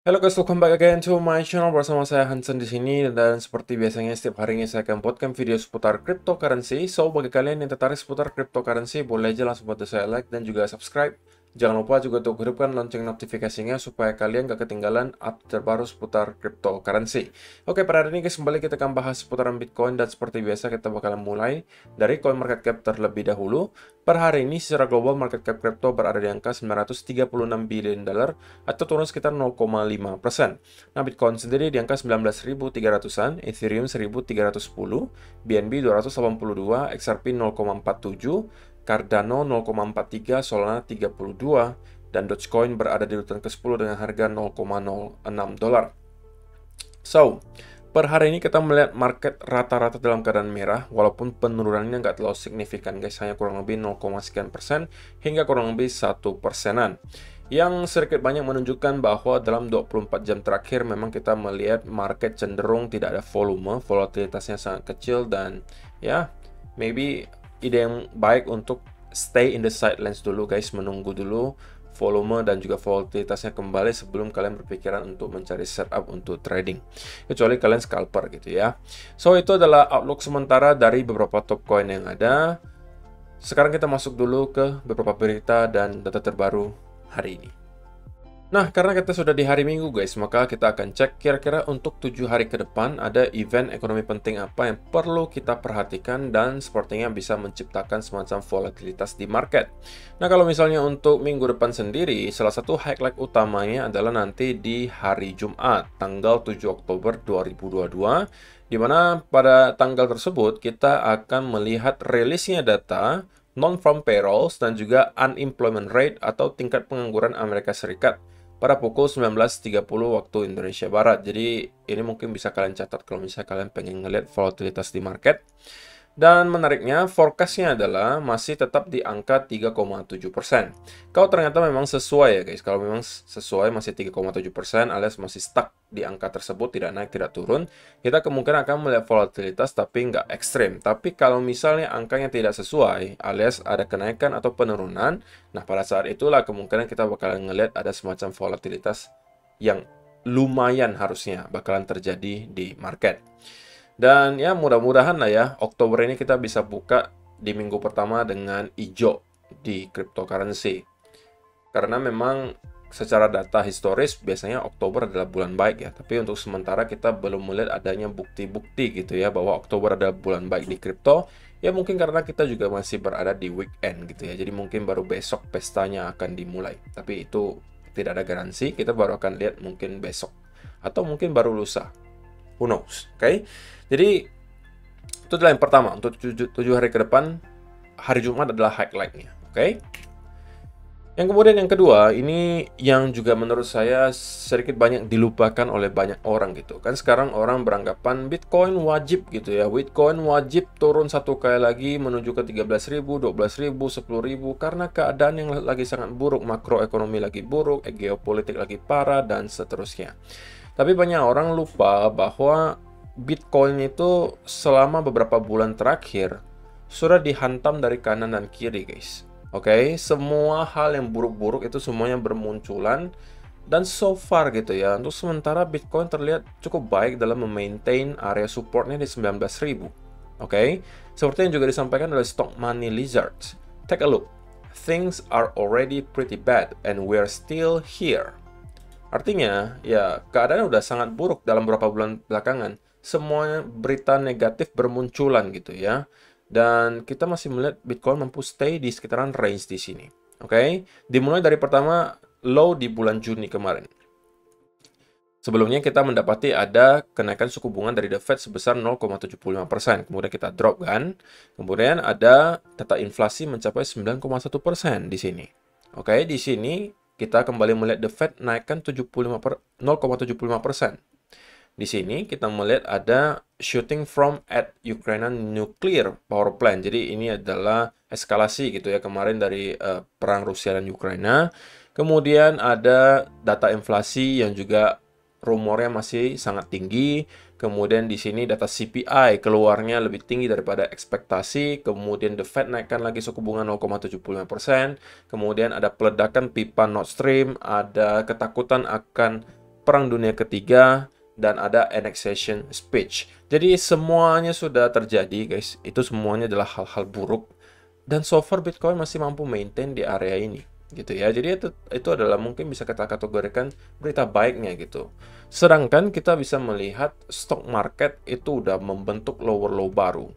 Halo guys, welcome back again to my channel bersama saya Hansen di sini dan seperti biasanya setiap harinya saya akan buatkan video seputar cryptocurrency. So bagi kalian yang tertarik seputar cryptocurrency boleh aja langsung bantu saya like dan juga subscribe. Jangan lupa juga untuk hidupkan lonceng notifikasinya supaya kalian gak ketinggalan update terbaru seputar cryptocurrency. Oke, pada hari ini guys kembali kita akan bahas seputaran Bitcoin dan seperti biasa kita bakalan mulai dari coin market cap terlebih dahulu. Per hari ini secara global market cap crypto berada di angka 936 billion dolar atau turun sekitar 0,5%. Nah, Bitcoin sendiri di angka 19.300-an, Ethereum 1.310, BNB 282, XRP 0,47, Cardano 0,43, Solana 32, dan Dogecoin berada di urutan ke-10 dengan harga 0,06 dolar. So, per hari ini kita melihat market rata-rata dalam keadaan merah, walaupun penurunannya nggak terlalu signifikan guys, hanya kurang lebih 0,sekian% hingga kurang lebih 1%-an. Yang sedikit banyak menunjukkan bahwa dalam 24 jam terakhir memang kita melihat market cenderung tidak ada volume, volatilitasnya sangat kecil dan ya, maybe ide yang baik untuk stay in the sidelines dulu guys, menunggu dulu volume dan juga volatilitasnya kembali sebelum kalian berpikiran untuk mencari setup untuk trading, kecuali kalian scalper gitu ya. So itu adalah outlook sementara dari beberapa top coin yang ada. Sekarang kita masuk dulu ke beberapa berita dan data terbaru hari ini. Nah, karena kita sudah di hari Minggu guys, maka kita akan cek kira-kira untuk 7 hari ke depan ada event ekonomi penting apa yang perlu kita perhatikan dan sepertinya bisa menciptakan semacam volatilitas di market. Nah, kalau misalnya untuk minggu depan sendiri, salah satu highlight utamanya adalah nanti di hari Jumat, tanggal 7 Oktober 2022, di mana pada tanggal tersebut kita akan melihat rilisnya data non-farm payrolls dan juga unemployment rate atau tingkat pengangguran Amerika Serikat pada pukul 19.30 waktu Indonesia Barat. Jadi ini mungkin bisa kalian catat kalau misalnya kalian pengen ngeliat volatilitas di market. Dan menariknya, forecastnya adalah masih tetap di angka 3,7%. Kalau ternyata memang sesuai ya guys, kalau memang sesuai masih 3,7% alias masih stuck di angka tersebut, tidak naik, tidak turun, kita kemungkinan akan melihat volatilitas tapi nggak ekstrim. Tapi kalau misalnya angkanya tidak sesuai, alias ada kenaikan atau penurunan, nah pada saat itulah kemungkinan kita bakalan ngelihat ada semacam volatilitas yang lumayan harusnya bakalan terjadi di market. Dan ya mudah-mudahan lah ya, Oktober ini kita bisa buka di minggu pertama dengan hijau di cryptocurrency. Karena memang secara data historis biasanya Oktober adalah bulan baik ya. Tapi untuk sementara kita belum melihat adanya bukti-bukti gitu ya bahwa Oktober adalah bulan baik di kripto. Ya mungkin karena kita juga masih berada di weekend gitu ya. Jadi mungkin baru besok pestanya akan dimulai. Tapi itu tidak ada garansi, kita baru akan lihat mungkin besok. Atau mungkin baru lusa. Who knows, oke? Jadi itu adalah yang pertama. Untuk 7 hari ke depan, hari Jumat adalah highlight-nya, oke? Yang kemudian yang kedua, ini yang juga menurut saya sedikit banyak dilupakan oleh banyak orang gitu. Kan sekarang orang beranggapan Bitcoin wajib gitu ya. Bitcoin wajib turun satu kali lagi menuju ke 13.000, 12.000, 10.000 karena keadaan yang lagi sangat buruk, makroekonomi lagi buruk, geopolitik lagi parah dan seterusnya. Tapi banyak orang lupa bahwa Bitcoin itu selama beberapa bulan terakhir sudah dihantam dari kanan dan kiri guys. Oke, semua hal yang buruk-buruk itu semuanya bermunculan dan so far gitu ya, untuk sementara Bitcoin terlihat cukup baik dalam memaintain area supportnya di 19.000. Oke, seperti yang juga disampaikan oleh Stock Money Lizards. Take a look. Things are already pretty bad and we're still here. Artinya, ya keadaan udah sangat buruk dalam beberapa bulan belakangan. Semua berita negatif bermunculan gitu ya. Dan kita masih melihat Bitcoin mampu stay di sekitaran range di sini. Oke, dimulai dari pertama low di bulan Juni kemarin. Sebelumnya kita mendapati ada kenaikan suku bunga dari The Fed sebesar 0,75%. Kemudian kita drop kan. Kemudian ada data inflasi mencapai 9,1% di sini. Oke, di sini kita kembali melihat The Fed naikkan 0,75%. Di sini kita melihat ada shooting from at Ukrainian nuclear power plant. Jadi ini adalah eskalasi gitu ya kemarin dari perang Rusia dan Ukraina. Kemudian ada data inflasi yang juga rumornya masih sangat tinggi. Kemudian di sini data CPI keluarnya lebih tinggi daripada ekspektasi. Kemudian The Fed naikkan lagi suku bunga 0,75%. Kemudian ada peledakan pipa Nord Stream, ada ketakutan akan Perang Dunia Ketiga, dan ada annexation speech. Jadi semuanya sudah terjadi, guys. Itu semuanya adalah hal-hal buruk. Dan so far Bitcoin masih mampu maintain di area ini, gitu ya. Jadi itu adalah mungkin bisa kita kategorikan berita baiknya gitu. Sedangkan kita bisa melihat stock market itu udah membentuk lower low baru,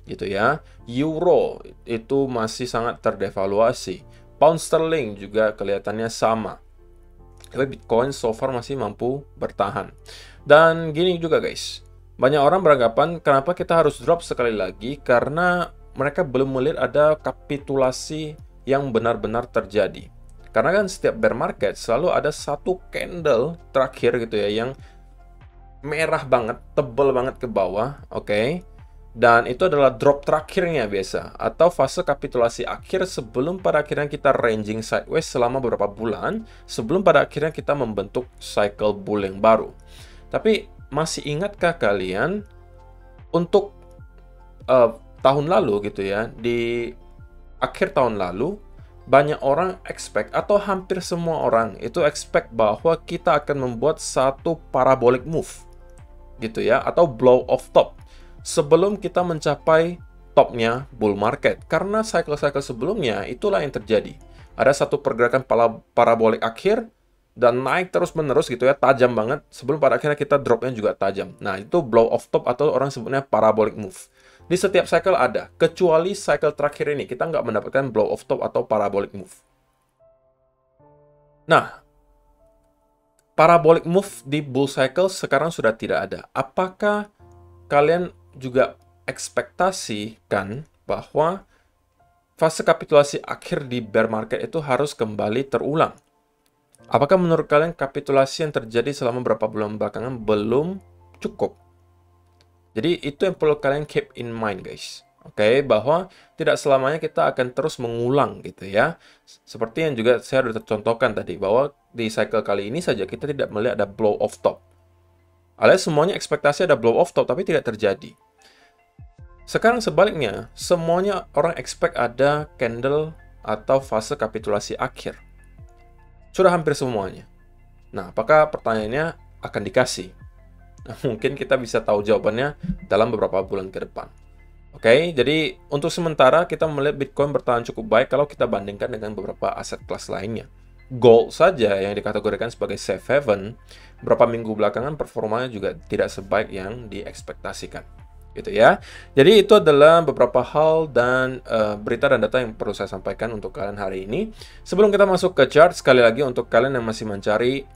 gitu ya. Euro itu masih sangat terdevaluasi. Pound sterling juga kelihatannya sama. Tapi Bitcoin so far masih mampu bertahan. Dan gini juga guys, banyak orang beranggapan kenapa kita harus drop sekali lagi, karena mereka belum melihat ada kapitulasi yang benar-benar terjadi. Karena kan setiap bear market selalu ada satu candle terakhir gitu ya, yang merah banget, tebal banget ke bawah, oke? Dan itu adalah drop terakhirnya biasa, atau fase kapitulasi akhir sebelum pada akhirnya kita ranging sideways selama beberapa bulan, sebelum pada akhirnya kita membentuk cycle bull yang baru. Tapi masih ingatkah kalian untuk tahun lalu gitu ya, di akhir tahun lalu, banyak orang expect, atau hampir semua orang itu expect bahwa kita akan membuat satu parabolic move gitu ya, atau blow off top sebelum kita mencapai topnya bull market. Karena cycle-cycle sebelumnya itulah yang terjadi. Ada satu pergerakan parabolik akhir dan naik terus-menerus gitu ya, tajam banget, sebelum pada akhirnya kita dropnya juga tajam. Nah, itu blow off top atau orang sebutnya parabolic move. Di setiap cycle ada, kecuali cycle terakhir ini kita nggak mendapatkan blow off top atau parabolic move. Nah, parabolic move di bull cycle sekarang sudah tidak ada. Apakah kalian juga ekspektasikan bahwa fase kapitulasi akhir di bear market itu harus kembali terulang? Apakah menurut kalian kapitulasi yang terjadi selama beberapa bulan belakangan belum cukup? Jadi itu yang perlu kalian keep in mind guys. Oke, bahwa tidak selamanya kita akan terus mengulang gitu ya. Seperti yang juga saya sudah contohkan tadi, bahwa di cycle kali ini saja kita tidak melihat ada blow off top. Alias semuanya ekspektasi ada blow off top, tapi tidak terjadi. Sekarang sebaliknya, semuanya orang expect ada candle atau fase kapitulasi akhir. Sudah hampir semuanya. Nah, apakah pertanyaannya akan dikasih? Nah, mungkin kita bisa tahu jawabannya dalam beberapa bulan ke depan. Oke, jadi untuk sementara kita melihat Bitcoin bertahan cukup baik kalau kita bandingkan dengan beberapa aset kelas lainnya. Gold saja yang dikategorikan sebagai safe haven, beberapa minggu belakangan performanya juga tidak sebaik yang diekspektasikan. Gitu ya. Jadi itu adalah beberapa hal dan berita dan data yang perlu saya sampaikan untuk kalian hari ini. Sebelum kita masuk ke chart, sekali lagi untuk kalian yang masih mencari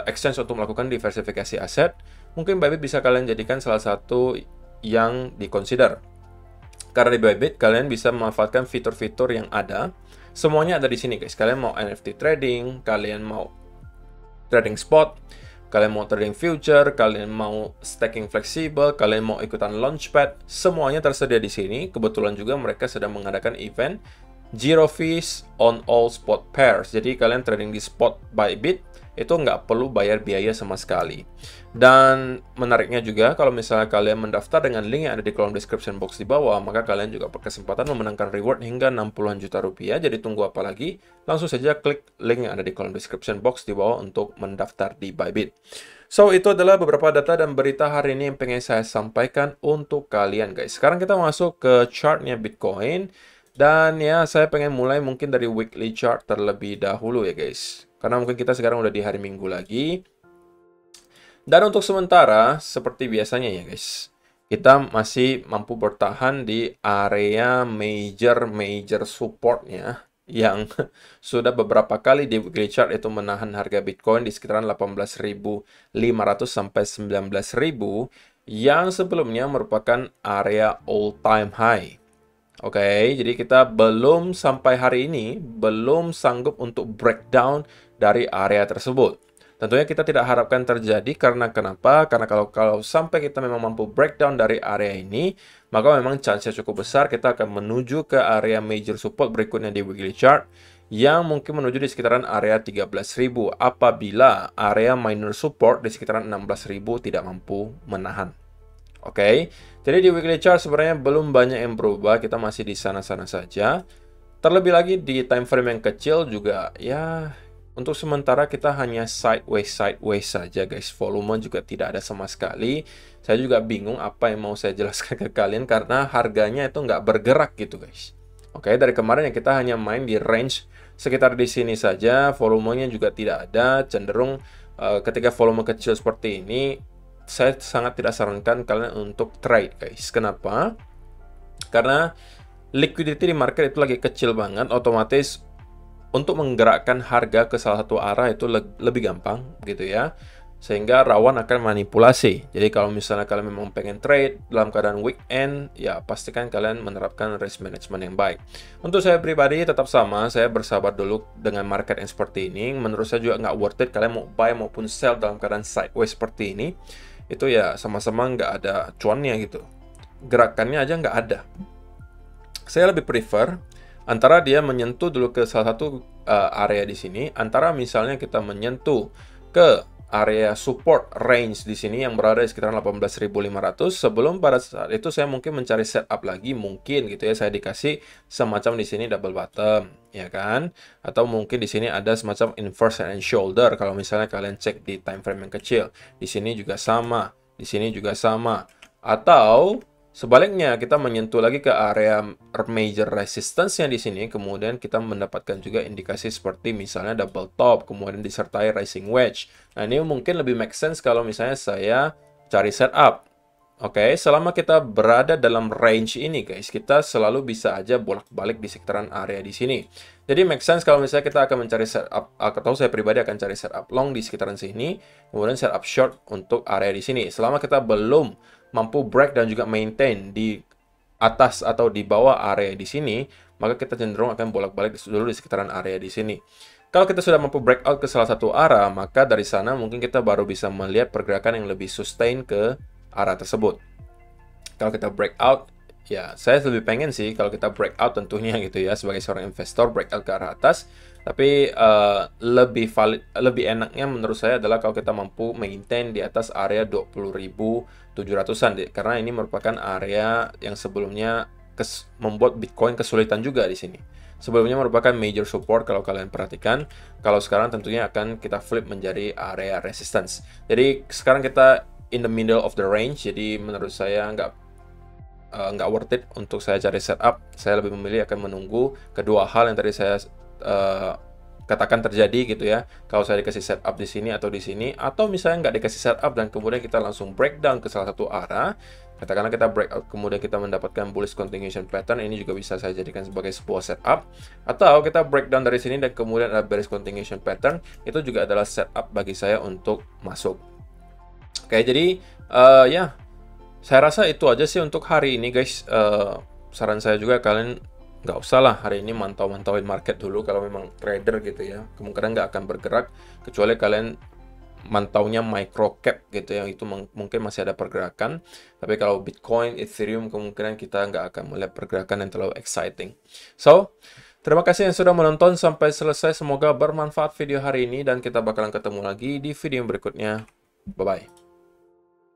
exchange untuk melakukan diversifikasi aset, mungkin Bybit bisa kalian jadikan salah satu yang diconsider. Karena di Bybit kalian bisa memanfaatkan fitur-fitur yang ada. Semuanya ada di sini guys. Kalian mau NFT trading, kalian mau trading spot, kalian mau trading future, kalian mau staking fleksibel, kalian mau ikutan launchpad, semuanya tersedia di sini. Kebetulan juga mereka sedang mengadakan event zero fees on all spot pairs. Jadi kalian trading di spot Bybit itu nggak perlu bayar biaya sama sekali. Dan menariknya juga, kalau misalnya kalian mendaftar dengan link yang ada di kolom description box di bawah, maka kalian juga berkesempatan memenangkan reward hingga 60-an juta rupiah. Jadi tunggu apa lagi? Langsung saja klik link yang ada di kolom description box di bawah untuk mendaftar di Bybit. So, itu adalah beberapa data dan berita hari ini yang pengen saya sampaikan untuk kalian guys. Sekarang kita masuk ke chartnya Bitcoin. Dan ya, saya pengen mulai mungkin dari weekly chart terlebih dahulu ya guys. Karena mungkin kita sekarang udah di hari Minggu lagi. Dan untuk sementara, seperti biasanya ya guys, kita masih mampu bertahan di area major supportnya yang sudah beberapa kali di weekly chart itu menahan harga Bitcoin di sekitaran 18.500 sampai 19.000 yang sebelumnya merupakan area all time high. Oke, jadi kita belum sampai hari ini belum sanggup untuk breakdown dari area tersebut. Tentunya kita tidak harapkan terjadi karena kenapa? Karena kalau sampai kita memang mampu breakdown dari area ini, maka memang chance cukup besar kita akan menuju ke area major support berikutnya di weekly chart yang mungkin menuju di sekitaran area 13.000 apabila area minor support di sekitaran 16.000 tidak mampu menahan. Oke, jadi di weekly chart sebenarnya belum banyak yang berubah, kita masih di sana-sana saja. Terlebih lagi di time frame yang kecil juga ya untuk sementara kita hanya sideways saja guys. Volume juga tidak ada sama sekali. Saya juga bingung apa yang mau saya jelaskan ke kalian karena harganya itu nggak bergerak gitu guys. Oke, dari kemarin ya kita hanya main di range sekitar di sini saja. Volumenya juga tidak ada. Cenderung ketika volume kecil seperti ini, saya sangat tidak sarankan kalian untuk trade guys. Kenapa? Karena liquidity di market itu lagi kecil banget, otomatis untuk menggerakkan harga ke salah satu arah itu lebih gampang gitu ya, sehingga rawan akan manipulasi. Jadi kalau misalnya kalian memang pengen trade dalam keadaan weekend, ya pastikan kalian menerapkan risk management yang baik. Untuk saya pribadi tetap sama, saya bersabar dulu dengan market yang seperti ini. Menurut saya juga nggak worth it kalian mau buy maupun sell dalam keadaan sideways seperti ini. Itu ya sama-sama nggak ada cuannya gitu, gerakannya aja nggak ada. Saya lebih prefer antara dia menyentuh dulu ke salah satu area di sini, antara misalnya kita menyentuh ke area support range di sini yang berada di sekitar 18.500, sebelum pada saat itu saya mungkin mencari setup lagi, mungkin gitu ya, saya dikasih semacam di sini double bottom, ya kan? Atau mungkin di sini ada semacam inverse head and shoulder kalau misalnya kalian cek di time frame yang kecil. Di sini juga sama, di sini juga sama. Atau sebaliknya, kita menyentuh lagi ke area major resistance yang di sini, kemudian kita mendapatkan juga indikasi seperti misalnya double top, kemudian disertai rising wedge. Nah, ini mungkin lebih make sense kalau misalnya saya cari setup. Oke, selama kita berada dalam range ini guys, kita selalu bisa aja bolak-balik di sekitaran area di sini. Jadi make sense kalau misalnya kita akan mencari setup, atau saya pribadi akan cari setup long di sekitaran sini, kemudian setup short untuk area di sini. Selama kita belum mampu break dan juga maintain di atas atau di bawah area di sini, maka kita cenderung akan bolak-balik dulu di sekitaran area di sini. Kalau kita sudah mampu breakout ke salah satu arah, maka dari sana mungkin kita baru bisa melihat pergerakan yang lebih sustain ke arah tersebut. Kalau kita breakout, ya saya lebih pengen sih kalau kita breakout tentunya gitu ya, sebagai seorang investor breakout ke arah atas. Tapi lebih enaknya menurut saya adalah kalau kita mampu maintain di atas area 20.700-an, karena ini merupakan area yang sebelumnya membuat Bitcoin kesulitan juga di sini. Sebelumnya merupakan major support kalau kalian perhatikan. Kalau sekarang tentunya akan kita flip menjadi area resistance. Jadi sekarang kita in the middle of the range. Jadi menurut saya nggak worth it untuk saya cari setup. Saya lebih memilih akan menunggu kedua hal yang tadi saya katakan terjadi gitu ya. Kalau saya dikasih setup di sini atau di sini, atau misalnya nggak dikasih setup dan kemudian kita langsung breakdown ke salah satu arah, katakanlah kita breakout kemudian kita mendapatkan bullish continuation pattern, ini juga bisa saya jadikan sebagai sebuah setup. Atau kita breakdown dari sini dan kemudian ada bearish continuation pattern, itu juga adalah setup bagi saya untuk masuk. Oke, jadi ya saya rasa itu aja sih untuk hari ini guys. Saran saya juga kalian nggak usah lah hari ini mantauin market dulu kalau memang trader gitu ya. Kemungkinan nggak akan bergerak kecuali kalian mantaunya micro cap gitu ya, itu mungkin masih ada pergerakan. Tapi kalau Bitcoin, Ethereum kemungkinan kita nggak akan melihat pergerakan yang terlalu exciting. So, terima kasih yang sudah menonton sampai selesai. Semoga bermanfaat video hari ini dan kita bakalan ketemu lagi di video yang berikutnya. Bye-bye.